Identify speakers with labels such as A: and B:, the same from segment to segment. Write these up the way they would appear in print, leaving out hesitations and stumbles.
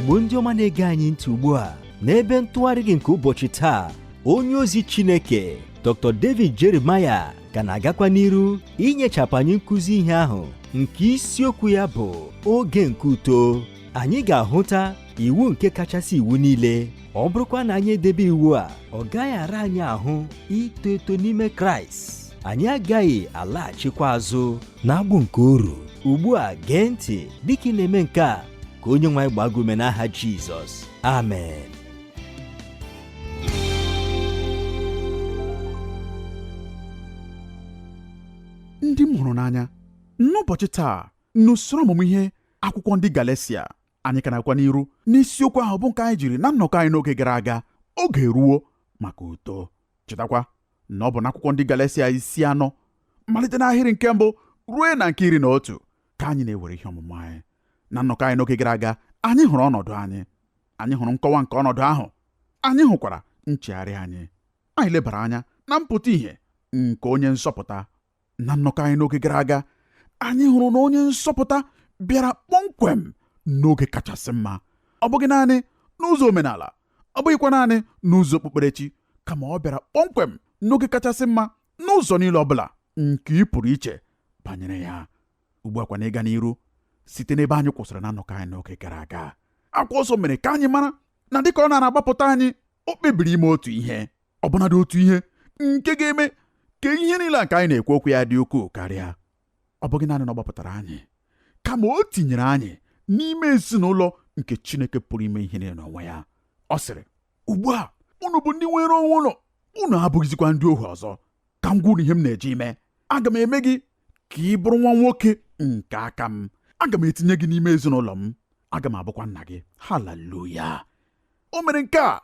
A: Igbo ndị ọma na-ege anyị ntị ugbu a n'ebe ntụgharị gị nke ụbọchị taa, onye ozi Chineke Dr. David Jeremiah ka na-agakwa n'iru inyechapụ anyị nkụzi ihe ahụ nke isiokwu ya bụ oge nke uto. Anyị ga-ahụta iwu nke kachasị iwu niile. Ọ bụrụkwa na anyị edebe iwu a, ọ gaghị ara anyị ahụ ito eto n'ime Kraịst. Anyị agaghị alaghachikwa azụ n'agbụ nke oru. Ugbu a gee ntị dịka ị na-eme nke a, ka onye nwe anyị gbaa gị ume n'aha Jizọs. Amen.
B: Ndị m hụrụ n'anya, n'ụbọchị taa n'usoro ọmụmụ ihe akwụkwọ ndị Galatia, anyị ka na-akwa n'iru n'isiokwu ahụ bụ nke anyị jiri na nnọkọ anyị n'oge gara aga. Oge ruo maka uto. Chetakwa na ọ bụ n'akwụkwọ ndị Galatia 4 malite n'ahịrị nke mbụ ruo na nke 11 ka anyị na-ewere ihe ọmụmụ anyị. Na nnọkọ anyị n'oge gara aga, anyị hụrụ ọnọdụ anyị hụrụ nkọwa nke ọnọdụ ahụ, anyị hụkwara nchegharị anyị lebara anya na mpụta ihe nke onye nsọpụta. Na nnọkọ anyị n'oge gara aga, anyị hụrụ na onye nsọpụta bịara kpọmkwem n'oge kachasị mma, ọ bụghị naanị n'ụzọ omenala, ọ bụghịkwa naanị n'ụzọ okpukperechi, kama ọ bịara kpọmkwem n'oge kachasị mma n'ụzọ niile ọbụla nke ị pụrụ iche banyere ya. Ugbu a kwa na ịga n'iru site n'ebe anyị kwụsịrị na nnọkọ anyị n'oge gara aga, akwụkwọ nsọ mere ka anyị mara na dịka ọ na-agbapụta anyị, o kpebiri ime otu ihe, ọbụnadị otu ihe nke ga-eme ka ihe niile nke anyị na-ekwu okwu ya dị ukwuu karịa. Ọ bụghị naanị na ọ gbapụtara anyị, kama o tinyere anyị n'ime ezinụlọ nke Chineke pụrụ ime ihe niile n'onwe ya. Ọ sịrị, ugbu a unu bụ ndị nwere onwe ụlọ, unu abụghịzikwa ndị ohu ọzọ. Ka m gwa unu ihe m na-eje ime. Aga m eme gị ka ị bụrụ nwa nwoke nke aka m. Aga m etinye gị n'ime ezinụlọ m. Aga m abụkwa nna gị. Haleluya! O mere nke a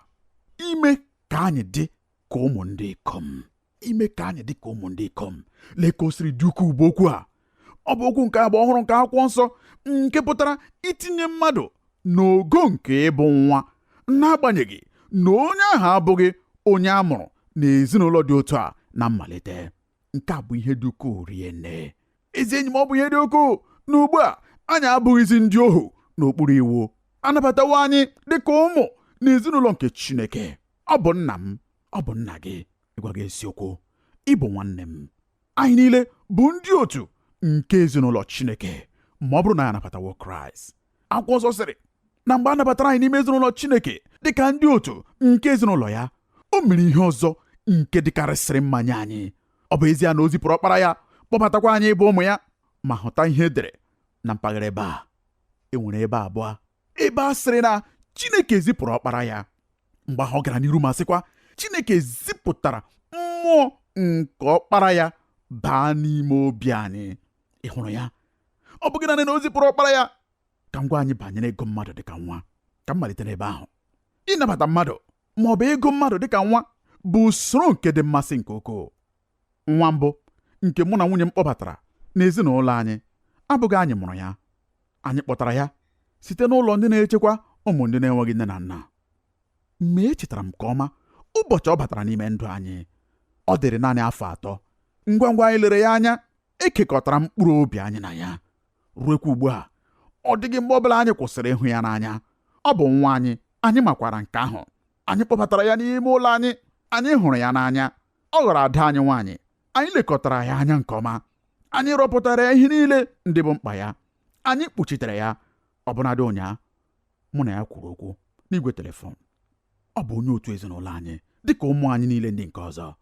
B: ime ka anyị dị ka ụmụ ndị ikom. Ime ka anyị dị ka ụmụ ndị ikom. Lee ka o siri dị ukwuu bụ okwu a. Ọ bụ okwu nke agba ọhụrụ nke akwụkwọ nsọ nke pụtara itinye mmadụ n'ogo nke ịbụ nwa, n'agbanyeghị na onye ahụ abụghị onye a mụrụ n'ezinụlọ dị otu a na mmalite. Nke a bụ ihe dị ukwuu rienne. Ezi enyi m, ọ bụ ihe dị ukwuu na ugbu a anyị abụghịzi ndị ohu n'okpuru iwu. Anabatawo anyị dị ka ụmụ n'ezinụlọ nke Chineke. Ọ bụ nna m, ọ bụ nna gị. Ịgwa gị eziokwu, ị bụ nwanne m. Anyị niile bụ ndị otu nke ezinụlọ Chineke ma ọ bụrụ na anyị anabatawo Kraịst. Akwụkwọ nsọ sịrị na mgbe a nabatara anyị n'ime ezinụlọ Chineke dịka ndị otu nke ezinụlọ ya, o mere ihe ọzọ nke dịkarịsịrị mma nye anyị. Ọ bụ ezie na o zipụrụ ọkpara ya kpọbatakwa anyị ịbụ ụmụ ya. Ma hụta ihe edere na mpaghara ebe a. E nwere ebe abụọ ebe a sịrị na Chineke zipụrụ ọkpara ya. Mgbe ahụ ọ gara n'iru ma sịkwa, Chineke zipụtara mmụọ nke ọkpara ya baa n'ime obi anyị. Ị hụrụ ya? Ọ bụghị naanị na o zipụrụ ọkpara ya. Ka m gwa anyị banyere ego mmadụ dịka nwa. Ka m malite n'ebe ahụ. Ịnabata mmadụ ma ọ bụ ego mmadụ dịka nwa bụ usoro nke dị mmasị nke ukwuu. Nwa mbụ nke mụ na nwunye m kpọbatara n'ezinụlọ anyị abụghị anyị mụrụ ya. Anyị kpọtara ya site n'ụlọ ndị na-echekwa ụmụ ndị na-enweghị nne na nna. Ma echetara m nke ọma ụbọchị ọ batara n'ime ndụ anyị. Ọ dịrị naanị afọ 3. Ngwa ngwa anyị lere ya anya, ekekọtara mkpụrụ obi anyị na ya. Ruekwa ugbu a, ọ dịghị mgbe ọbụla anyị kwụsịrị ịhụ ya n'anya. Ọ bụ nwa anyị, anyị makwara nke ahụ. Anyị kpọbatara ya n'ime ụlọ anyị, anyị hụrụ ya n'anya. Ọ ghọrọ ada anyị nwaanyị. Anyị lekọtara ya anya nke ọma. Anyị rọpụtara ya ihe niile ndị bụ mkpa ya. Anyị kpuchitere ya. Ọbụnadị ụnyaahụ mụ na ya kwuru okwu n'igwe telefon. Ọ bụ onye otu ezinụlọ anyị dịka ụmụ anyị niile ndị nke ọzọ.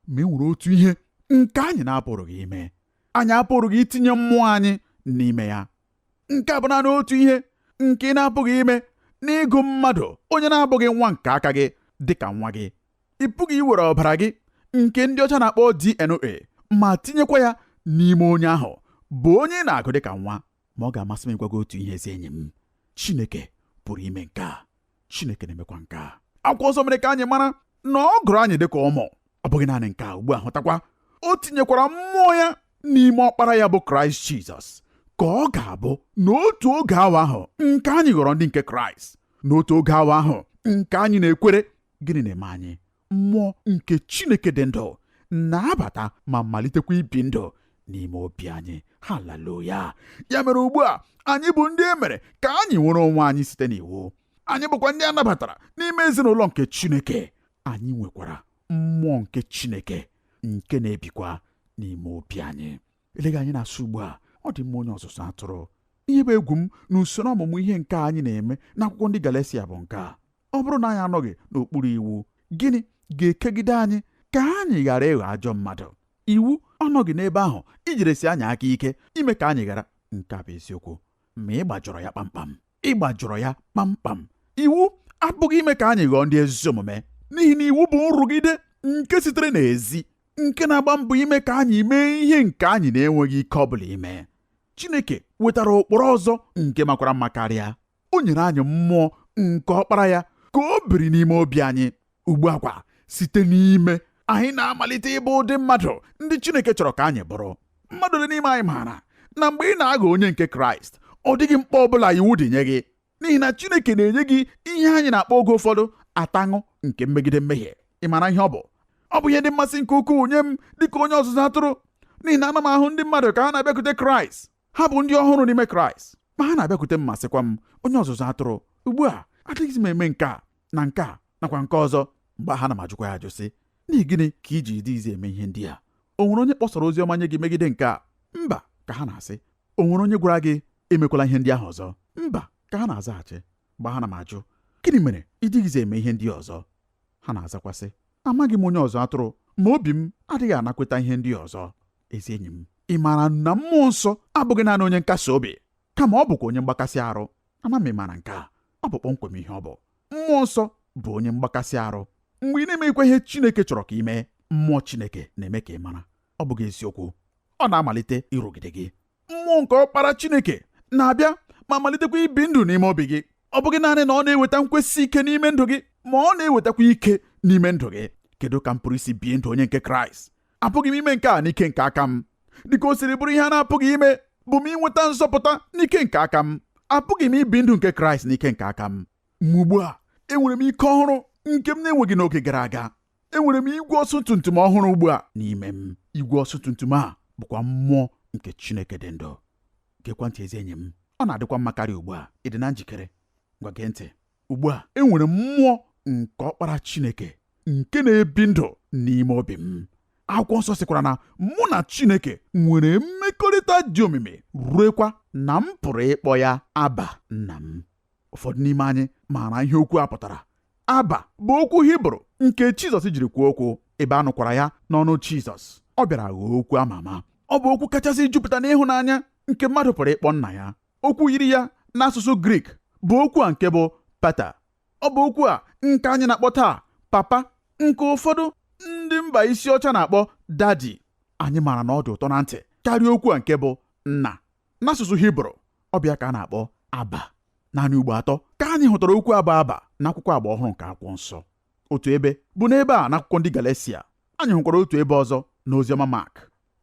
B: Ma e nwere otu ihe nke anyị na-apụrụghị ime. Anyị apụrụghị itinye mmụọ anyị n'ime ya. Nke a bụ naanị otu ihe nke ị na-apụghị ime n'ịgụ mmadụ onye na-abụghị nwa nke aka gị dịka nwa gị. Ị pụghị iwere ọbara gị nke ndị ọcha na-akpọ DNA ma tinyekwa ya n'ime onye ahụ bụ onye ị na-agụ dịka nwa. Ma ọ ga-amasị m ịgwago otu ihe, ezi enyi m. Chineke pụrụ ime nke a. Chineke na-emekwa nke a. Akwụkwọ nsọ mere ka anyị mara na ọ gụrụ anyị dịka ụmụ. Ọ bụghị naanị nke a, ugbu a hụtakwa o tinyekwara mmụọ ya n'ime ọkpara ya bụ Kraịst Jizọs, ka ọ ga-abụ n'otu oge awa ahụ nke anyị ghọrọ ndị nke Kraịst, n'otu oge awa ahụ nke anyị na-ekwere, gịnị na-eme anyị? Mmụọ nke Chineke dị ndụ na-abata ma malitekwa ibi ndụ n'ime obi anyị. Haleluya! Ya mere ugbu a anyị bụ ndị e mere ka anyị nwere onwe anyị site n'iwu. anyị bụkwa ndị a nabatara n'ime ezinụlọ nke Chineke. Anyị nwekwara mmụọ nke Chineke nke na-ebikwa n'ime obi anyị. Eleghị anyị na-asụ ugbu a, ọ dị mma onye ọzụzụ atụrụ. Ihe bụ egwu m na usoro ọmụmụ ihe nke anyị na-eme n'akwụkwọ ndị Galatia bụ nke a. Ọ bụrụ na anyị anọghị n'okpuru iwu, gịnị ga-ekegide anyị ka anyị ghara ịghọ ajọ mmadụ? Iwu ọnọghị n'ebe ahụ ijiresi anyị aka ike ime ka anyị ghara. Nke a bụ eziokwu, ma ị gbajọrọ ya kpamkpam. Ị gbajọrọ ya kpamkpam. Iwu abụghị ime ka anyị ghọọ ndị ezi omume, n'ihi na iwu bụ nrụgide nke sitere n'ezi, nke na-agba mbọ ime ka anyị mee ihe nke anyị na-enweghị ike ọ bụla ime. Chineke wetara ụkpụrụ ọzọ nke makwara mma karịa. O nyere anyị mmụọ nke ọkpara ya ka o biri n'ime obi anyị. Ugbu a kwa, site n'ime anyị na-amalite ịbụ ụdị mmadụ ndị Chineke chọrọ ka anyị bụrụ. Mmadụ dị n'ime anyị maara na mgbe ị na-aghọ onye nke Kraịst, ọ dịghị mkpa ọ bụla iwu dị nye gị, n'ihi na Chineke na-enye gị ihe anyị na-akpọ oge ụfọdụ ataṅụ nke mmegide mmehie. Ị mara ihe ọ bụ? Ọ bụ ihe dị mmasị nke ukwuu nye m dịka onye ọzụzụ atụrụ, n'ihi na ana m ahụ ndị mmadụ ka ha na-abịakwute Kraịst. Ha bụ ndị ọhụrụ n'ime Kraịst, ma ha na-abịakwute m masịkwa m, onye ọzụzụ atụrụ, ugbu a adịghịzi m eme nke a na nke a nakwa nke ọzọ. Mgbe ha na m ajụkwa ya ajụ sị, n'ihi gịnị ka iji dịghịzi eme ihe ndị a? O nwere onye kpọsara ozi ọma nye gị megide nke a? Mba, ka ha na-asị. O nwere onye gwara gị emekwala ihe ndị ahụ ọzọ? Mba, ka ha na-azaghachi. Mgbe ha na m ajụ, gịnị mere ị dịghịzi eme ihe ndị ọzọ? Ha na-azakwasị, amaghị m onye ọzọ atụrụ, ma obi m adịghị anakweta ihe ndị ọzọ. Ezi enyi m, ị maara na mmụọ nsọ abụghị naanị onye nkasi obi, kama ọ bụkwa onye mgbakasị arụ. Ama m ịmara nke a, ọ bụ kpọmkwem ihe ọ bụ. Mmụọ nsọ bụ onye mgbakasị arụ. Mgbe ị na-emekwa ihe Chineke chọrọ ka ị mee, mmụọ Chineke na-eme ka ị mara. Ọ bụghị eziokwu, ọ na-amalite ịrụgide gị. Mmụọ nke ọkpara Chineke na-abịa ma malitekwa ibi ndụ n'ime obi gị. Ọ bụghị naanị na ọ na-eweta nkwesị ike n'ime ndụ gị, ma ọ na-ewetakwa ike n'ime ndụ gị. Kedu ka m pụrụ isi bie ndụ onye nke Kraịst? Apụghị m ime nke a n'ike nke aka m. Dịka o siri bụrụ ihe a na-apụghị ime bụ m inweta nzọpụta n'ike nke aka m. Apụghị m ibi ndụ nke Kraịst n'ike nke aka m. Ma ugbu a, enwere m ike ọhụrụ nke m na-enweghị n'oge gara aga. Enwere m igwe ọsụtụntụm ọhụrụ ugbu a n'ime m. Igwe ọsụtụntụm a bụkwa mmụọ nke Chineke dị ndụ. Gekwa ntị ezi enyi m, ọ na-adịkwa mma karịa ugbu a. Ị dị na njikere? Ngwa gee ntị. Ugbu a, enwere mmụọ nke ọkpara Chineke nke na-ebi ndụ n'ime obi m. Akwụkwọ nsọ sịkwara na mụ na Chineke nwere mmekọrịta dị omimi, ruekwa na m pụrụ ịkpọ ya Aba, nna m. Ụfọdụ n'ime anyị maara ihe okwu a pụtara. Aba bụ okwu Hibru nke Jizọs jiri kwuo okwu, ebe a nụkwara ya n'ọnụ Jizọs. Ọ bịara ghọọ okwu ama ama. Ọ bụ okwu kachasị jupụta n'ịhụnanya nke mmadụ pụrụ ịkpọ nna ya. Okwu yiri ya n'asụsụ Grik bụ okwu a nke bụ Pata. Ọ bụ okwu a nke anyị na-akpọ taa Papa, nke ụfọdụ ndị mba isi ọcha na-akpọ Dadi. Anyị maara na ọ dị ụtọ na ntị karịa okwu a nke bụ nna. N'asụsụ Hibru, ọ bịa ka a na-akpọ Aba. Naanị ugbo atọ ka anyị hụtara okwu Aba n'akwụkwọ agba ọhụrụ nke akwụkwọ nsọ. Otu ebe bụ n'ebe a n'akwụkwọ ndị Galatia. Anyị hụkwara otu ebe ọzọ n'oziọma Mak,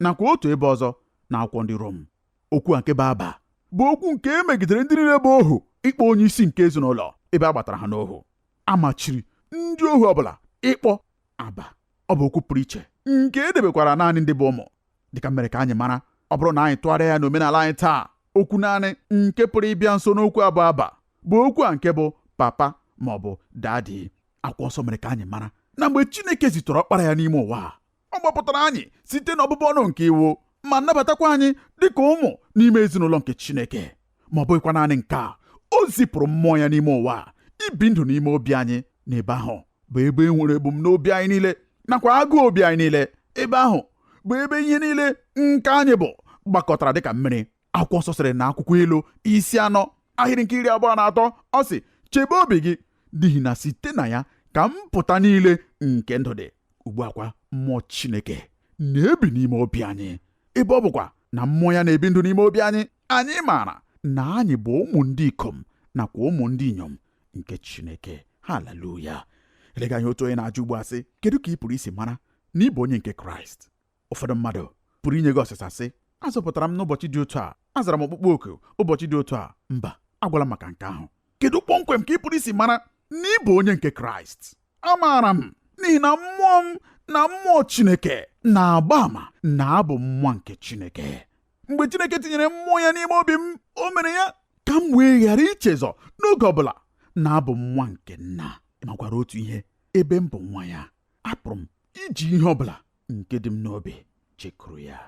B: nakwa otu ebe ọzọ n'akwụkwọ ndị Rom. Okwu a nke bụ Aba bụ okwu nke e megidere ndị niile bụ ohu ịkpọ onye isi nke ezinụlọ ebe a gbatara ha n'ohu. A machiri ndị ohu ọbụla ịkpọ Aba. Ọ bụ okwu pụrụ iche nke edebekwara naanị ndị bụ ụmụ. Dịka mere ka anyị mara, ọ bụrụ na anyị tụgharịa ya n'omenala anyị taa, okwu naanị nke pụrụ ịbịa nso n'okwu abụ Aba bụ okwu a nke bụ Papa ma ọ bụ Dadi. Akwụkwọ nsọ mere ka anyị mara na mgbe Chineke zitere ọkpara ya n'ime ụwa, ọ gbapụtara anyị site n'ọbụbụ ọnụ nke iwu, ma nabatakwa anyị dịka ụmụ n'ime ezinụlọ nke Chineke. Ma ọ bụghịkwa naanị nke a, o zipụrụ mmụọ ya n'ime ụwa ibi ndụ n'ime obi anyị. N'ebe ahụ bụ ebe e nwere ebumnobi anyị niile nakwa agụụ obi anyị niile. Ebe ahụ bụ ebe ihe niile nke anyị bụ gbakọtara dịka mmiri. Akwụkwọ nsọ sịrị na akwụkwọ Ilu 4 ahịrị nke 23, ọ sị, chebe obi gị n'ihi na site na ya ka mpụta niile nke ndụ dị. Ugbu a kwa, mmụọ Chineke na-ebi n'ime obi anyị. Ebe ọ bụkwa na mmụọ ya na-ebi ndụ n'ime obi anyị, anyị maara na anyị bụ ụmụ ndị ikom nakwa ụmụ ndị inyom nke Chineke. Haleluya. Elega anyị otu onye na-ajụ ugbu a sị, kedu ka ị pụrụ isi mara na ị bụ onye nke Kraịst? Ụfọdụ mmadụ pụrụ inye gị ọsịsa sị, azọpụtara m n'ụbọchị dị otu a, azara m ọkpụkpọ oku ụbọchị dị otu a. Mba, agwala maka nke ahụ. Kedu kpọmkwem ka ị pụrụ isi mara na ị bụ onye nke Kraịst? Amaara m, n'ihi na mmụọ m na mmụọ Chineke na-agba ama na abụ mmụọ nke Chineke. Mgbe Chineke tinyere mmụọ ya n'ime obi m, o mere ya ka m wee ghara ichezọ n'oge ọbụla na abụ m nwa nke nna. Ị makwara otu ihe, ebe m bụ nwa ya, apụrụ m iji ihe ọbụla nke dị m n'obi chekuru ya.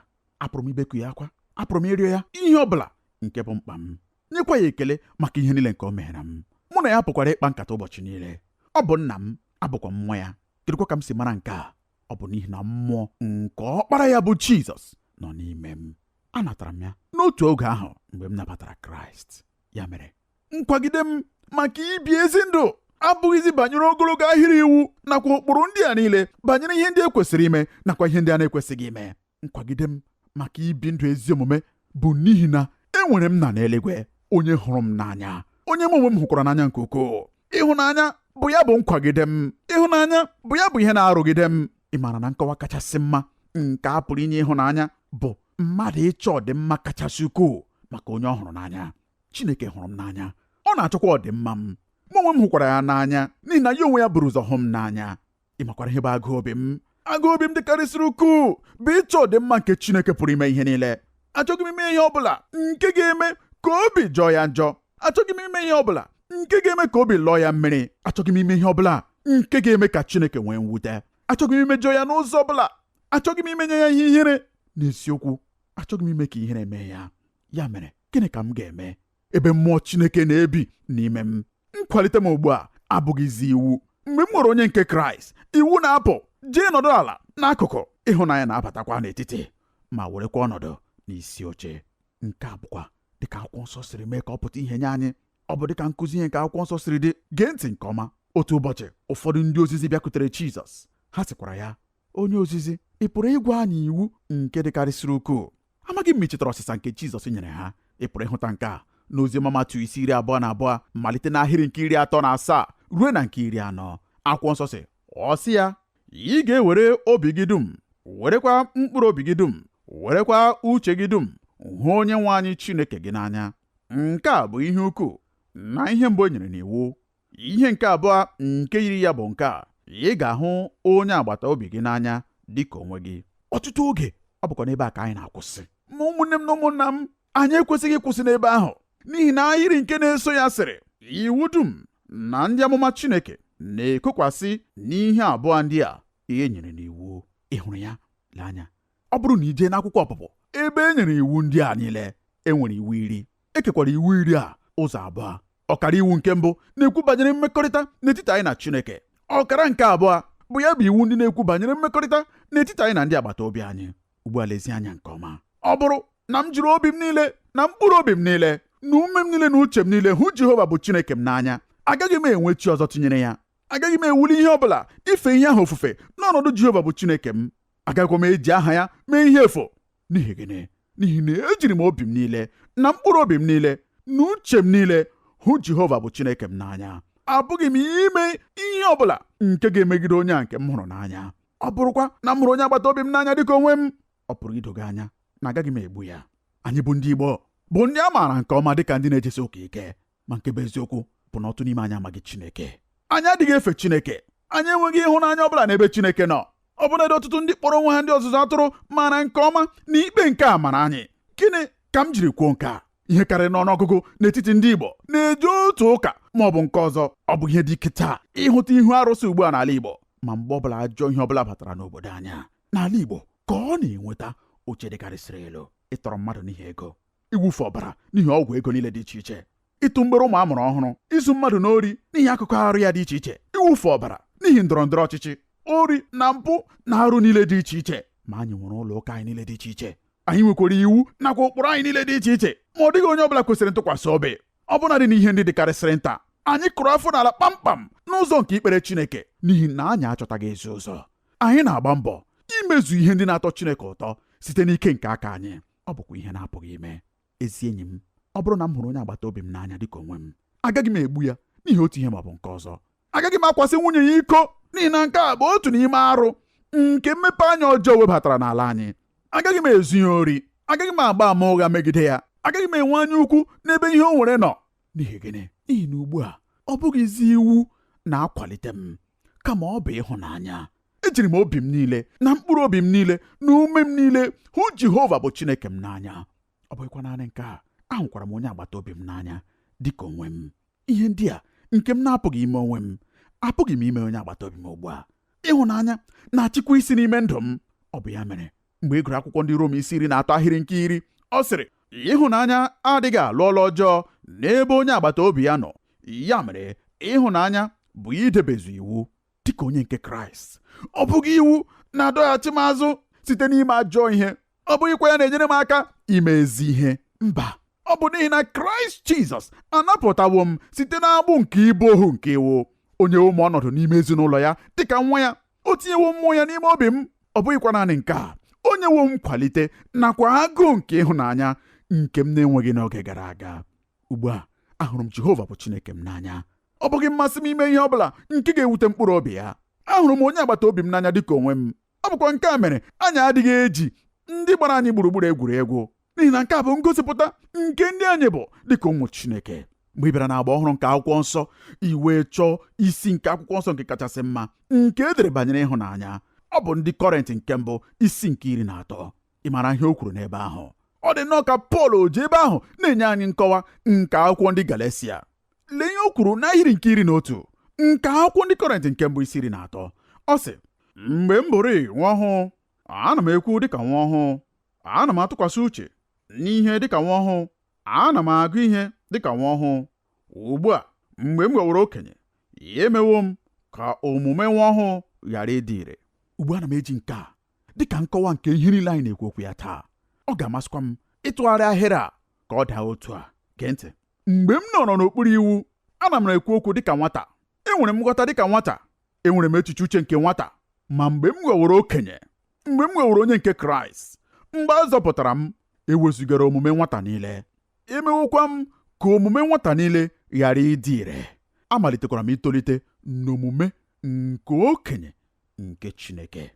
B: Apụrụ m ibeku ya akwa, apụrụ m ịrịọ ya ihe ọbụla nke bụ mkpa m, nyekwa ya ekele maka ihe niile nke o meere m. Mụ na ya pụkwara ịkpa nkata ụbọchị niile. Ọ bụ nna m, abụkwa m nwa ya. Kedụkwa ka m si mara nke a? Ọ bụ n'ihi na mmụọ nke ọkpara ya bụ Jizọs nọ n'ime m. Anatara m ya n'otu oge ahụ mgbe m nabatara Kraịst. Ya mere, nkwagide m maka ibi ezi ndụ abụghịzi banyere ogologo ahịrị iwu nakwa ụkpụrụ ndị a niile, banyere ihe ndị e kwesịrị ime nakwa ihe ndị a na-ekwesịghị ime. Nkwagide m maka ibi ndụ ezi omume bụ n'ihi na enwere m nna n'eluigwe, onye hụrụ m n'anya, onye m onwe m hụkwara n'anya nke ukwuu. Ịhụnanya bụ ya bụ nkwagide m. Ịhụnanya bụ ya bụ ihe na-arụgide m. Ị maara na nkọwa kachasị mma nke a pụrụ inye ịhụnanya bụ mmadụ ịchọ ọdịmma kachasị ukwuu maka onye ọ hụrụ n'anya. Chineke hụrụ m n'anya, ọ na-achọkwa ọdịmma m. Mụ onwe m hụkwara ya n'anya n'ihi na ya onwe ya buru ụzọ hụ m n'anya. Ị makwara ihe bụ agụụ obi m? Agụụ obi m dịkarịsịrị ukwuu bụ ịchọ ọdịmma nke Chineke pụrụ ime ihe niile. Achọghị m ime ihe ọbụla nke ga-eme ka obi jọọ ya njọ. Achọghị m ime ihe ọbụla nke ga-eme ka obi lọọ ya mmiri. Achọghị m ime ihe ọbụla nke ga-eme ka Chineke nwee mwute. Achọghị m imejọ ya n'ụzọ ọbụla. Achọghị m imenye ya ihe ihere. N'isiokwu, achọghị m ime ka ihere mee ya. Ya mere, gịnị ka m ga-eme ebe mmụọ Chineke na-ebi n'ime m? Nkwalite m ugbu a abụghịzi iwu. Mgbe m nwere onye nke Kraịst, iwu na-apụ, jee nọdụ ala n'akụkụ. Ịhụnanya na-abatakwa n'etiti ma werekwa ọnọdụ n'isi oche. Nke a bụkwa dịka akwụkwọ nsọ siri mee ka ọ pụta ihe nye anyị. Ọ bụ dịka nkụzi ihe nke akwụkwọ nsọ siri dị. Gee ntị nke ọma. Otu ụbọchị, ụfọdụ ndị ozizi bịakwutere Jizọs. Ha sịkwara ya, onye ozizi, ị pụrụ ịgwa anyị iwu nke dịkarịsịrị ukwuu? Amaghị m ichetara ọsịsa nke Jizọs nyere ha. Ị pụrụ ịhụta nke a n'Oziọma Matiu isi 22 malite n'ahịrị nke 37 ruo na nke 40. Akwụkwọ nsọ sị, ọ sị ya, ị ga-ewere obi gị dum, werekwa mkpụrụ obi gị dum, werekwa uche gị dum hụ onye nwe anyị Chineke gị n'anya. Nke a bụ ihe ukwu na ihe mbụ e nyere n'iwu. Ihe nke abụọ nke yiri ya bụ nke a, ị ga-ahụ onye agbata obi gị n'anya dị ka onwe gị. Ọtụtụ oge ọ bụkwa n'ebe a ka anyị na-akwụsị. Ma ụmụnne m na ụmụnna m, anyị ekwesịghị ịkwụsị n'ebe ahụ, n'ihi na ahịrị nke na-eso ya sịrị, iwu dum na ndị amụma Chineke na-ekokwasị n'ihe abụọ ndị a ihe nyere n'iwu. Ị hụrụ ya? Lee anya, ọ bụrụ na ije n'akwụkwọ Ọpụpụ, ebe e nyere iwu ndị a niile, e nwere iwu 10. Ekekwara iwu 10 a ụzọ abụọ. Ọkara iwu nke mbụ na-ekwu banyere mmekọrịta n'etiti anyị na Chineke. Ọkara nke abụọ bụ ya bụ iwu ndị na-ekwu banyere mmekọrịta n'etiti anyị na ndị agbata obi anyị. Ugbu a lezie anya nke ọma. Ọ bụrụ na m jiri obi m niile na mkpụrụ obi m niile na ume m niile na uche m niile hụ Jehova bụ Chineke m n'anya, agaghị m enwe chi ọzọ tinyere ya. Agaghị m ewuli ihe ọbụla ife ihe ahụ ofufe n'ọnọdụ Jehova bụ Chineke m. Agaghịkwa m eji aha ya mee ihe efu. N'ihi gịnị? N'ihi na ejiri m obi m niile na mkpụrụ obi m niile na uche m niile hụ Jehova bụ Chineke m n'anya. Abụghị m ime ihe ọbụla nke ga-emegide onye a nke m hụrụ n'anya. Ọ bụrụkwa na m hụrụ onye agbata obi m n'anya dịka onwe m, ọ pụrụ idogo anya na agaghị m egbu ya. Anyị bụ ndị Igbo, bụ ndị a maara nke ọma dịka ndị na-ejesi ụka ike, ma nke bụ eziokwu bụ na ọtụtụ n'ime anyị amaghị Chineke. Anyị adịghị efe Chineke. Anyị enweghị ịhụnanya ọbụla n'ebe Chineke nọ. Ọbụnadị ọtụtụ ndị kpọrọ onwe ha ndị ọzụzụ atụrụ maara nke ọma na ikpe nke a mara anyị. Gịnị ka m jiri kwuo nke a? Ihe karịrị n'ọnụọgụgụ n'etiti ndị Igbo na-eje otu ụka ma ọ bụ nke ọzọ. Ọ bụ ihe dị ike taa ịhụta ihu arụsị ugbu a n'ala Igbo. Ma mgbe ọbụla ajọ ihe ọbụla batara n'obodo anya, n'ala Igbo ka ọ na-enweta oche dịkarịsịrị elu. Ịtọrọ mmadụ n'ihi ego, iwufe ọbara n'ihi ọgwụ ego niile dị iche iche, ịtụ mgbere ụmụ amụrụ ọhụrụ, izu mmadụ n'ori n'ihi akụkọ arụ ya dị iche iche, iwufe ọbara n'ihi ndọrọ ndọrọ ọchịchị, ori na mpụ na arụ niile dị iche iche. Ma anyị nwere ụlọ ụka anyị niile dị iche iche. Anyị nwekwara iwu nakwa ụkpụrụ anyị niile dị iche iche, ma ọ dịghị onye ọbụla kwesịrị ntụkwasị obi. Ọbụnadị n'ihe ndị dịkarịsịrị nta, anyị kụrụ afọ n'ala kpamkpam n'ụzọ nke ikpere Chineke, n'ihi na anyị achọtaghị ezi ụzọ. Anyị na-agba mbọ imezu ihe ndị na-atọ Chineke ụtọ site n'ike nke aka anyị. Ọ bụkwa ihe na-apụghị ime. Ezi enyi m, ọ bụrụ na m hụrụ onye agbata obi m n'anya dịka onwe m, agaghị m egbu ya n'ihi otu ihe ma ọ bụ nke ọzọ. Agaghị m akwasị nwunye ya iko n'ihi na nke a bụ otu n'ime arụ nke mmepe anya ọjọọ webatara n'ala anyị. Agaghị m ezu ya ori. Agaghị m agba ama ụgha megide ya. Agaghị m enwe anya ukwu n'ebe ihe o nwere nọ. N'ihi gịnị? N'ihi na ugbu a ọ bụghịzi iwu na-akwalite m, kama ọ bụ ịhụnanya. Ejiri m obi m niile na mkpụrụ obi m niile na ume m niile hụ Jehova bụ Chineke m n'anya. Ọ bụghịkwa naanị nke a, ahụkwara m onye agbata obi m n'anya dịka onwe m. Ihe ndị a nke m na-apụghị ime onwe m. Apụghị m ime onye agbata obi m ugbu a. Ịhụnanya na-achịkwa isi n'ime ndụ m. Ọ bụ ya mere mgbe ị gụrụ akwụkwọ ndị Rom 13 ahịrị nke 10, ọ sịrị, ịhụnanya adịghị alụ ọlụ ọjọọ n'ebe onye agbata obi ya nọ. Ya mere ịhụnanya bụ idebezu iwu dịka onye nke Kraịst. Ọ bụghị iwu na-adọghachi m azụ site n'ime ajọ ihe. Ọ bụghịkwa ya na-enyere m aka ime ezi ihe. Mba, ọ bụ n'ihi na Kraịst Jizọs anapụtawo m site n'agbụ nke ibu ohu nke iwu. Onye nwe m ọnọdụ n'ime ezinụlọ ya dịka nwa ya. O tinyewo mmụọ ya n'ime obi m. Ọ bụghịkwa naanị nke a, o nyewo m nkwalite nakwa agụụ nke ịhụnanya nke m na-enweghị n'oge gara aga. Ugbu a ahụrụ m Jehova bụ Chineke m n'anya. Ọ bụghị mmasị m ime ihe ọ bụla nke ga-ewute mkpụrụ obi ya. Ahụrụ m onye agbata obi m n'anya dịka onwe m. Ọ bụkwa nke a mere anyị adịghị eji ndị gbara anyị gburugburu egwuregwu, n'ihi na nke a bụ ngosipụta nke ndị anyị bụ dịka ụmụ Chineke. Mgbe ị bịara n'agba ọhụrụ nke akwụkwọ nsọ, i wee chọọ isi nke akwụkwọ nsọ nke kachasị mma nke e dere banyere ịhụnanya. Ọ bụ ndị Kọrịntị nke mbụ isi nke 13. Ị mara ihe o kwuru n'ebe ahụ? Ọ dị nnọọ ka Pọl o ji ebe ahụ na-enye anyị nkọwa nke akwụkwọ ndị Galatia. Lee ihe o kwuru n'ahịrị nke 11 nke akwụkwọ ndị Kọrịntị nke mbụ isi 13. Ọ sị, mgbe m bụrụ nwa ọhụụ, ana m ekwu dịka nwa ọhụụ, ana m atụkwasị uche n'ihe dịka nwa ọhụụ, ana m agụ ihe dịka nwa ọhụụ. Ugbu a mgbe m ghọworo okenye, ya emewo m ka omume nwa ọhụụ ghara ịdị ire. Ugbu a na m eji nke a dịka nkọwa nke ihe niile anyị na-ekwu okwu ya taa. Ọ ga-amasịkwa m ịtụgharị ahịrị a ka ọ daa otu a. Gee ntị. Mgbe m nọrọ n'okpuru iwu, ana m ekwu okwu dịka nwata. Enwere m nghọta dịka nwata. Enwere m echiche uche nke nwata. Ma mgbe m ghọworo okenye, mgbe m ghọworo onye nke Kraịst, mgbe a zọpụtara m, ewezugara omume nwata niile. Emewokwa m ka omume nwata niile ghara ịdị ire. Amalitekwara m itolite n'omume nke okenye nke Chineke.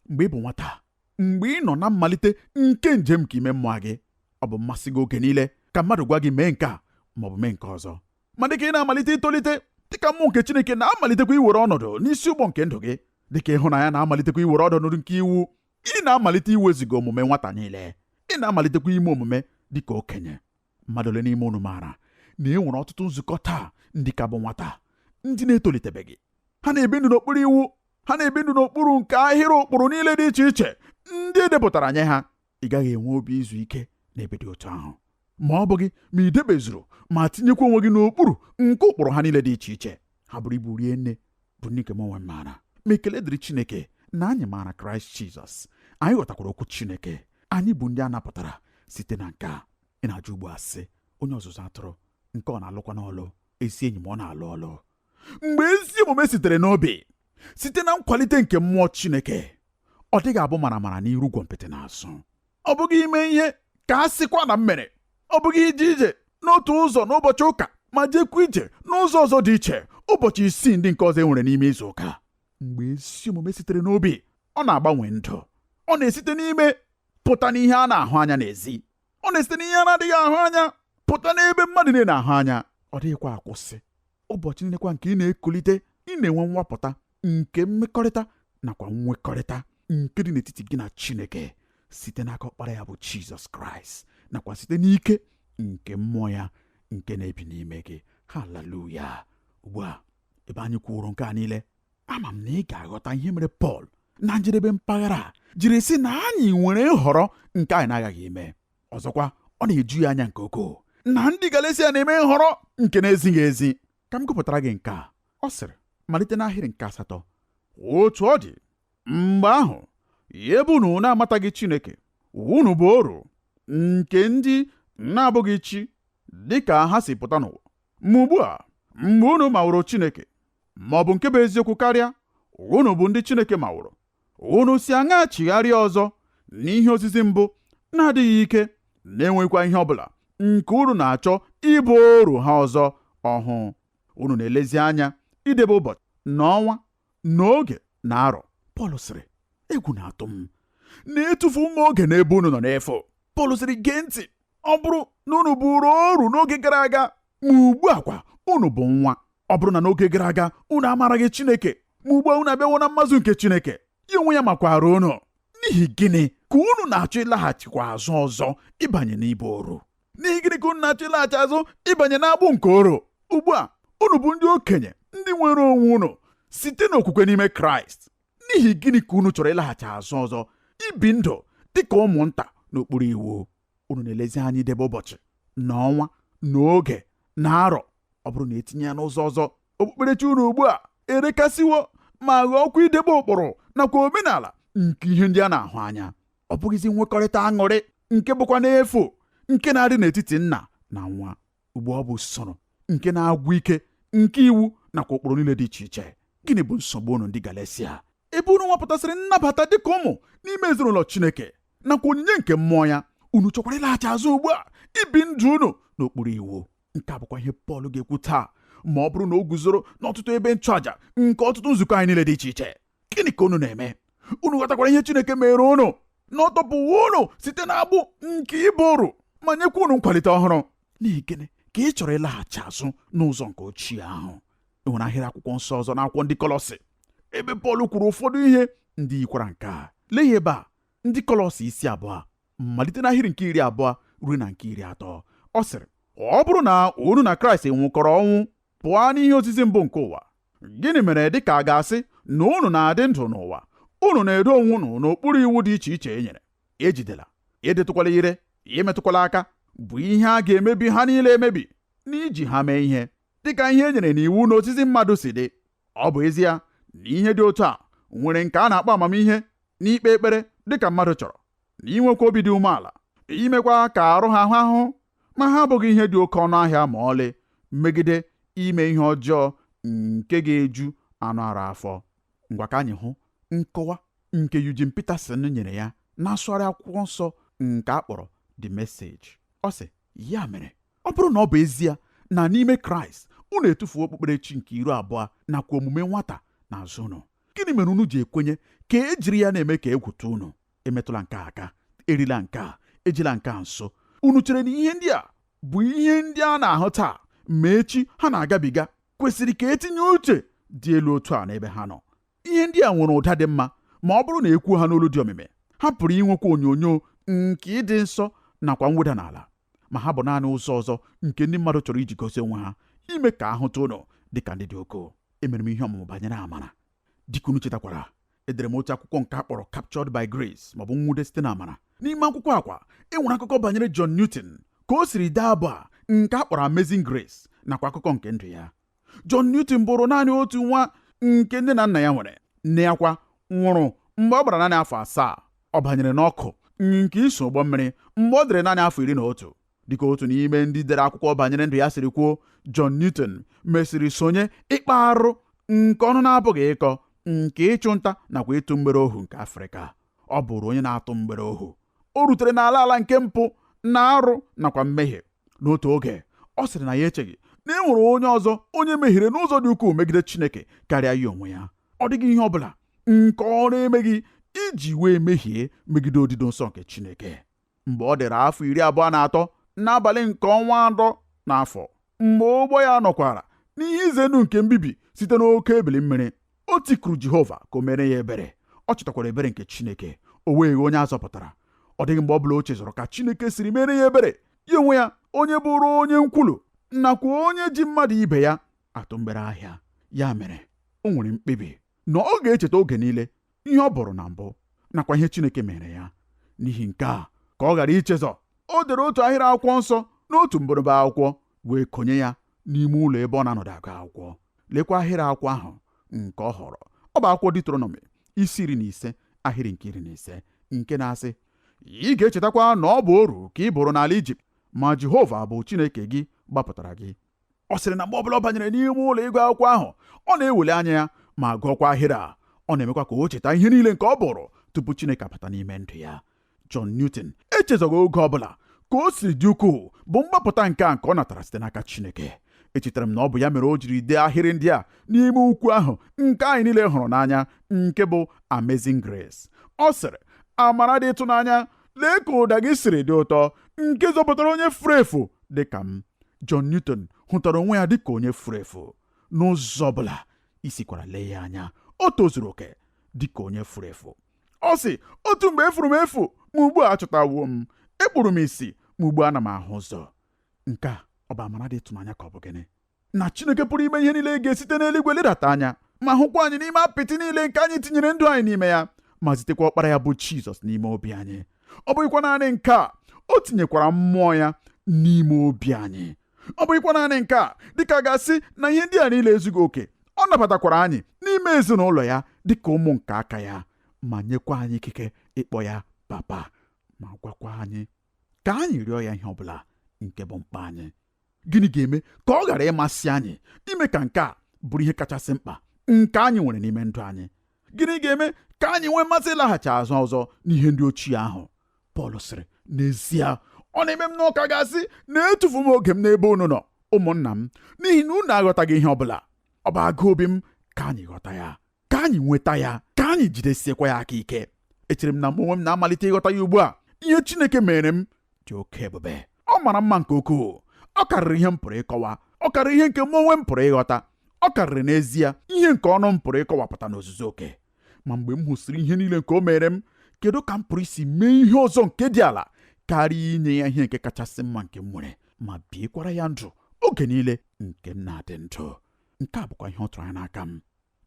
B: Mgbe ị bụ nwata, mgbe ị nọ na mmalite nke njem nke ime mmụọ gị, ọ bụ mmasị gị oge niile ka mmadụ gwa gị mee nke a maọbụ mee nke ọzọ. Ma dịka ị na-amalite itolite, dịka mmụọ nke Chineke na-amalitekwa iwere ọnọdụ n'isi ụgbọ nke ndụ gị, dịka ịhụnanya na-amalitekwa iwere ọnọdụ nke iwu, ị na-amalite iweziga omume nwata niile. Ị na-amalitekwa ime omume dịka okenye. Mmadụ ole n'ime unu maara na e nwere ọtụtụ nzukọ taa ndị ka bụ nwata, ndị na-etolitebeghị. Ha na-ebi ndụ n'okpuru iwu. Ha na-ebi ndụ n'okpuru nke ahịrị ụkpụrụ niile dị iche iche ndị edepụtara nye ha. Ị gaghị enwe obi izu ike n'ebe dị otu ahụ ma ọ bụghị ma ị debezuru ma tinyekwa onwe gị n'okpuru nke ụkpụrụ ha niile dị iche iche. Ha bụrụ ibu rie nne bụ ndị nke m onwe m maara. Ma ekele dịrị Chineke na anyị maara Kraịst Jizọs. Anyị ghọtakwara okwu Chineke. Anyị bụ ndị a napụtara site na nke a. Ị na-ajụ ugbu a sị, onye ọzụzụ atụrụ nke ọ na-alụkwa n'ọlụ, ezi enyi m ọ na-alụ ọlụ. Mgbe ezi omume sitere n'obi, site na nkwalite nke mmụọ Chineke, ọ dịghị abụ maramara n'iru gwọ mpịtị n'azụ. Ọ bụghị ime ihe ka a sịkwa na m mere. Ọ bụghị ije ije n'otu ụzọ n'ụbọchị ụka ma jekwa ije n'ụzọ ọzọ dị iche ụbọchị 6 ndị nke ọzọ e nwere n'ime izu ụka. Mgbe ezi omume sitere n'obi, ọ na-agbanwe ndụ. Ọ na-esite n'ime pụta n'ihe a na-ahụ anya n'ezi. Ọ na-esite n'ihe a na-adịghị ahụ anya pụta n'ebe mmadụ niile na-ahụ anya. Ọ dịghịkwa akwụsị. Ụbọchị niilekwa nke ị na-ekulite, ị na-enwe mwapụta nke mmekọrịta nakwa nwekọrịta nke dị n'etiti gị na Chineke site n'aka Ọkpara ya bụ Jizọs Kraịst, nakwa site n'ike nke mmụọ ya nke na-ebi n'ime gị. Haleluya. Ugbu a ebe anyị kwuru nke a niile, ama m na ị ga-aghọta ihe mere Pọl na njedebe mpaghara jiri sị na anyị nwere nhọrọ nke anyị na-agaghị eme. Ọzọkwa, ọ na-eju ya anya nke ukwuu na ndị Galatia na-eme nhọrọ nke na-ezighị ezi. Ka m gụpụtara gị nke a. Ọ sịrị, malite n'ahịrị nke 8, otu ọ dị, mgbe ahụ ebe unu na-amataghị Chineke, unu bụ oru nke ndị na-abụghị chi dịka ha si pụta n'ụwa. Ma ugbu a, mgbe unu maworo Chineke, ma ọ bụ nke bụ eziokwu karịa, unu bụ ndị Chineke maworo, unu si aṅaa chigharịa ọzọ n'ihe osisi mbụ na-adịghị ike, na-enwekwa ihe ọbụla nke unu na-achọ ịbụ oru ha ọzọ ọhụụ. Unu na-elezi anya idebe ụbọchị na ọnwa na oge na arọ. Pọl sịrị, egwu na-atụ m na-etufu m oge n'ebe unu nọ n'efu. Pọl sịrị, gee ntị, ọ bụrụ na unu bụrụ oru n'oge gara aga, ma ugbu a kwa unu bụ nwa. Ọ bụrụ na n'oge gara aga unu amaraghị Chineke, ma ugbu a unu abịawo na mmazụ nke Chineke, ya onwe ya makwara unu. N'ihi gịnị ka unu na-achọ ịlaghachikwa azụ ọzọ ịbanye n'ịbụ oru? N'ihi gịnị ka unu na-achọ ịlaghachi azụ ịbanye n'agbụ nke oru? Ugbu a unu bụ ndị okenye ndị nwere onwe unu site n'okwukwe n'ime Kraịst. N'ihi gịnị ka unu chọrọ ịlaghachi azụ ọzọ ibi ndụ dị ka ụmụnta n'okpuru iwu? Unu na-elezi anya idebe ụbọchị na ọnwa na oge na arọ. Ọ bụrụ na etinye ya n'ụzọ ọzọ, okpukperechi unu ugbu a erekasịwo ma ghọọkwa idebe ụkpụrụ nakwa omenala nke ihe ndị a na-ahụ anya. Ọ bụghịzi nwekọrịta aṅụrị nke bụkwa n'efu nke na-adị n'etiti nna na nwa. Ugbu ọ bụ usoro nke na-agwụ ike nke iwu nakwa ụkpụrụ niile dị iche iche. Gịnị bụ nsogbu unu ndị Galatia? Ebe unu nwapụtasịrị nnabata dịka ụmụ n'ime ezinụlọ Chineke nakwa onyinye nke mmụọ ya, unu chọkwara ịlaghachi azụ ugbu a ibi ndụ unu n'okpuru iwu. Nke a bụkwa ihe Pọl ga-ekwu taa ma ọ bụrụ na o guzoro n'ọtụtụ ebe nchụaja nke ọtụtụ nzukọ anyị niile dị iche iche. Gịnị ka unu na-eme? Unu ghọtakwara ihe Chineke mere unu na ọ tọpụwo unu site n'agbụ nke ịbụ oru ma nyekwa unu nkwalite ọhụrụ. N'ihi gịnị ka ị chọrọ ịlaghachi azụ n'ụzọ nke ochie ahụ? E nwere ahịrị akwụkwọ nsọ ọzọ n'akwụkwọ ndị Kọlọsị ebe Pọl kwuru ụfọdụ ihe ndị yikwara nke a. Lee ebe a, ndị Kọlọsị 2 malite n'ahịrị nke 20 ruo na nke 30. Ọ sịrị, ọ bụrụ na unu na Kraịst nwụkọrọ ọnwụ pụọ n'ihe ozizi mbụ nke ụwa, gịnị mere dị ka a ga-asị na unu na-adị ndụ n'ụwa? Unu na-edo onwe unu n'okpuru iwu dị iche iche e nyere: ejidela, edetụkwala ire, imetụkwala aka, bụ ihe a ga-emebi ha niile emebi n'iji ha mee ihe dịka ihe e nyere n'iwu na ozizi mmadụ si dị. Ọ bụ ezie na ihe dị otu a nwere nke a na-akpọ amamihe n'ikpe ekpere dịka mmadụ chọrọ, na inwekwa obi dị umeala, imekwa ka arụ ha ahụhụ, ma ha abụghị ihe dị oke ọnụ ahịa ma ọlị megide ime ihe ọjọọ nke ga-eju anụ arụ afọ. Ngwa ka anyị hụ nkọwa nke Eugene Peterson nyere ya na-asụgharị akwụkwọ nsọ nke a kpọrọ The Message. Ọ sị, ya mere, ọ bụrụ na ọ bụ ezie na n'ime Kraịst unu etufuo okpukperechi nke 20 nakwa omume nwata n'azụ unu, gịnị mere unu ji ekwenye ka e jiri ya na-eme ka egwute unu? Emetụla nke aka, erila nke a, ejila nke a nso. Unu chere na ihe ndị a bụ ihe ndị a na-ahụ taa ma echi ha na-agabiga? Kwesịrị ka etinye uche dị elu otu a n'ebe ha nọ. Ihe ndị a nwere ụda dị mma ma ọ bụrụ na ekwuo ha n'olu dị omimi. Ha pụrụ inwekwa onyonyo nke ịdị nsọ nakwa mweda n'ala, ma ha bụ naanị ụzọ ọzọ nke ndị mmadụ chọrọ iji gosi onwe ha, ime ka ahụta unu dịka ndị dị ukwuu. Emere m ihe ọmụmụ banyere amara. Dịka unu chetakwara, edere m otu akwụkwọ nke a kpọrọ Captured by Grace maọbụ nwude site na amara. N'ime akwụkwọ akwa enwere akụkọ banyere John Newton ka o siri daa abụ a nke a kpọrọ Amazing Grace nakwa akụkọ nke ndụ ya. John Newton bụrụ naanị otu nwa nke nne na nna ya nwere. Nne ya kwa nwụrụ mgbe ọ gbara naanị afọ 7. Ọ banyere n'ọkụ nke iso ụgbọ mmiri mgbe ọ dịrị naanị afọ 11. Dịka otu n'ime ndị dere akwụkwọ banyere ndụ ya siri kwuo, John Newton mesịrị sonye ịkpa arụ nke ọnụ na-apụghị ịkọ nke ịchụ nta nakwa ịtụ mgbere ohu nke Afrịka. Ọ bụrụ onye na-atụ mgbere ohu. O rutere n'ala nke mpụ na arụ nakwa mmehie. N'otu oge, ọ sịrị na ya echeghị na e nwere onye ọzọ onye mehiere n'ụzọ dị ukwuu megide Chineke karịa ya onwe ya. Ọ dịghị ihe ọ bụla nke ọ na-emeghị iji wee mehie megide odido nsọ nke Chineke. Mgbe ọ dịrị afọ 23 n'abalị nke ọnwa 4 n'afọ, mgbe ụgbọ ya nọkwara n'ihe ize ndụ nke mbibi site n'oke ebili mmiri, o tikuru Jehova ka o mere ya ebere. Ọ chọtakwara ebere nke Chineke, o wee onye azọpụtara. Ọ dịghị mgbe ọ bụla o chezọrọ ka Chineke siri mere ya ebere, ya onwe ya onye bụrụ onye nkwulu nakwa onye ji mmadụ ibe ya atụ mgbere ahịa. Ya mere, o nwere mkpebi na ọ ga-echeta oge niile ihe ọ bụrụ na mbụ nakwa ihe Chineke mere ya. N'ihi nke a ka ọ ghara ichezọ, o dere otu ahịrị akwụkwọ nsọ n'otu mbụrụba akwụkwọ wee konye ya n'ime ụlọ ebe ọ na-anọdụ agụ akwụkwọ. Lekwa ahịrị akwụkwọ ahụ nke ọ họrọ. Ọ bụ akwụkwọ Deuteronomy 15 ahịrị nke 15 nke na-asị, ị ga-echetakwa na ọ bụ oru ka ị bụrụ n'ala Ijipt, ma Jehova bụ Chineke gị gbapụtara gị. Ọ sịrị na mgbe ọbụla ọ banyere n'ime ụlọ ịgụ akwụkwọ ahụ, ọ na-eweli anya ya ma gụọkwa ahịrị a. Ọ na-emekwa ka o cheta ihe niile nke ọ bụrụ tupu Chineke abata n'ime ndụ ya. John Newton echezọghị oge ọbụla ka o siri dị ukwuu bụ mgbapụta nke a nke ọ natara site n'aka Chineke. Echetara m na ọ bụ ya mere o jiri dee ahịrị ndị a n'ime ukwu ahụ nke anyị niile hụrụ n'anya nke bụ Amazing Grace. Ọ sịrị, amara dị ịtụnanya, lee ka ụda gị siri dị ụtọ nke zọpụtara onye furu efu dị ka m. John Newton hụtara onwe ya dị ka onye furu efu. N'ụzọ ọbụla isikwara lee ya anya, o tozuru oke dị ka onye furu efu. Ọ sị, otu mgbe efuru m efu ma ugbu a achọtawo m, ekpuru m isi ma ugbu a na m ahụ ụzọ. Nke a ọ bụ amara dị ịtụnanya ka ọ bụ gịnị? na Chineke pụrụ ime ihe niile ga-esite n'eluigwe ledata anya ma hụkwa anyị n'ime apịtị niile nke anyị tinyere ndụ anyị n'ime ya, ma zitekwa ọkpara ya bụ Jizọs n'ime obi anyị. Ọ bụghịkwa naanị nke a, o tinyekwara mmụọ ya n'ime obi anyị. Ọ bụghịkwa naanị nke a, dịka a ga-asị na ihe ndị a niile ezughị oke, ọ nabatakwara anyị n'ime ezinụlọ ya dịka ụmụ nke aka ya, ma nyekwa anyị ikike ịkpọ ya papa, ma gwakwa anyị ka anyị rịọ ya ihe ọbụla nke bụ mkpa anyị. Gịnị ga-eme ka ọ ghara ịmasị anyị ime ka nke a bụrụ ihe kachasị mkpa nke anyị nwere n'ime ndụ anyị? Gịnị ga-eme ka anyị nwee mmasị ịlaghachi azụ ọzọ n'ihe ndị ochie ahụ? Pọl sịrị, n'ezie ọ na-eme m n'ụka ga-asị na etufu m oge m n'ebe unu nọ, ụmụnna m, n'ihi na unu aghọtaghị ihe ọbụla. Ọ bụ agụ obi m ka anyị ghọta ya, ka anyị nweta ya, ka anyị jidesiekwa ya aka ike. Echere m na mụ onwe m na-amalite ịghọta ya ugbu a. Ihe Chineke mere m dị oke ebube, ọ mara mma nke ukwuu. Ọ karịrị ihe m pụrụ ịkọwa, ọ karịrị ihe nke mụ onwe m pụrụ ịghọta, ọ karịrị n'ezie ihe nke ọnụ m pụrụ ịkọwapụta n'ozuzu oke. Ma mgbe m hụsịrị ihe niile nke o mere m, kedu ka m pụrụ isi mee ihe ọzọ nke dị ala karịa inye ya ihe nke kachasị mma nke m nwere, ma biekwara ya ndụ oge niile nke m na-adị ndụ? Nke a bụkwa ihe ọ tụrụ anya n'aka m,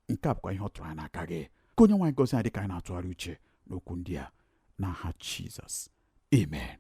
B: nke a bụkwa ihe ọ tụrụ anya n'aka gị. Ka Onyenwe anyị gọzie anyị dịka anyị na-atụgharị uche n'okwu ndị a n'aha Jizọs, amen.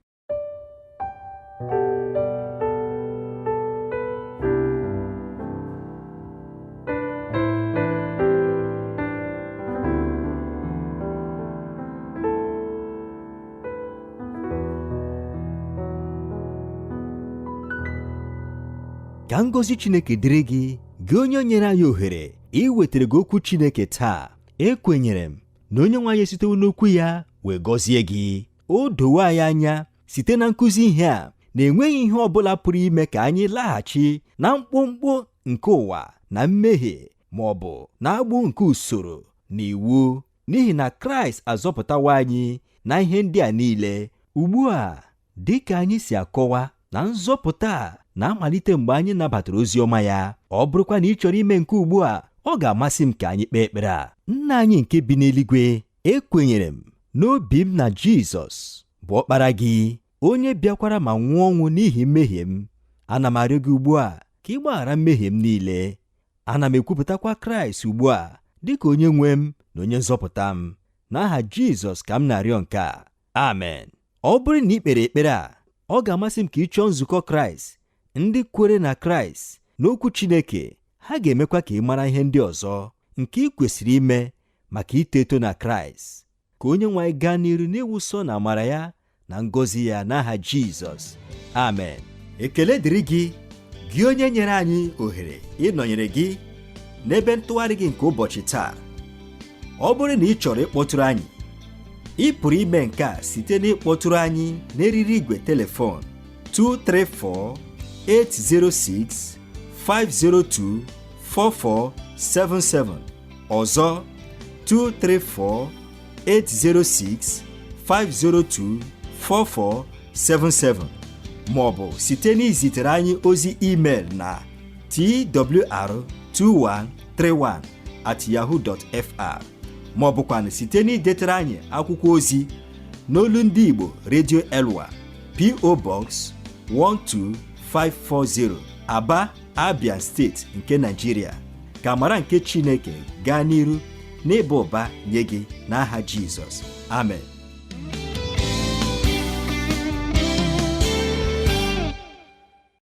A: Ka ngọzi Chineke dịrị gị, gị onye nyere anyị ohere iwetara gị okwu Chineke taa. Ekwenyere m na Onyenwe anyị esitewo n'okwu ya wee gọzie gị. O dowe anyị anya site na nkụzi ihe a na enweghị ihe ọbụla pụrụ ime ka anyị laghachi na mkpụmkpụ nke ụwa na mmehie ma ọ bụ na agbụ nke usoro na iwu, n'ihi na Kraịst azọpụtawa anyị na ihe ndị a niile. Ugbu a, dịka anyị si akọwa na nzọpụta na-amalite mgbe anyị nabatara ozi ọma ya. Ọ bụrụkwa na ị chọrọ ime nke ugbu a, ọ ga-amasị m ka anyị kpee ekpere a. Nna anyị nke bi n'eluigwe, ekwenyere m n'obi m na Jizọs bụ ọkpara gị, onye bịakwara ma nwụọ ọnwụ n'ihi mmehie m. Ana m arịọ gị ugbu a ka ị gbaghara mmehie m niile. Ana m ekwupụtakwa Kraịst ugbu a dịka onye nwe m na onye nzọpụta m. N'aha Jizọs ka m na-arịọ nke a, amen. Ọ bụrụ na ị kpere ekpere a, ọ ga-amasị m ka ị chọọ nzukọ Kraịst, ndị kwere na Kraịst n'okwu Chineke. Ha ga-emekwa ka ị mara ihe ndị ọzọ nke ị kwesịrị ime maka ito eto na Kraịst. Ka Onyenwe anyị gaa n'iru n'iwụsọ na amara ya na ngọzi ya n'aha Jizọs, amen. Ekele dịrị gị, gị onye nyere anyị ohere ịnọnyere gị n'ebe ntụgharị gị nke ụbọchị taa. Ọ bụrụ na ị chọrọ ịkpọtụrụ anyị, ị pụrụ ime nke a site n'ịkpọtụrụ anyị n'eriri igwe telefon 234-806-502-4477, ọzọ 234-806-502-4477, maọbụ site n'izitere anyị ozi email na twr2131@yahoo.fr, maọbụkwa site n'idetara anyị akwụkwọ ozi n'olu ndị Igbo Radio Elwa, P.O. Box 12540, Aba, Abia Steeti nke Nigeria. Ka amara nke Chineke gaa n'iru n'ịba ụba nye gị n'aha Jizọs, amen.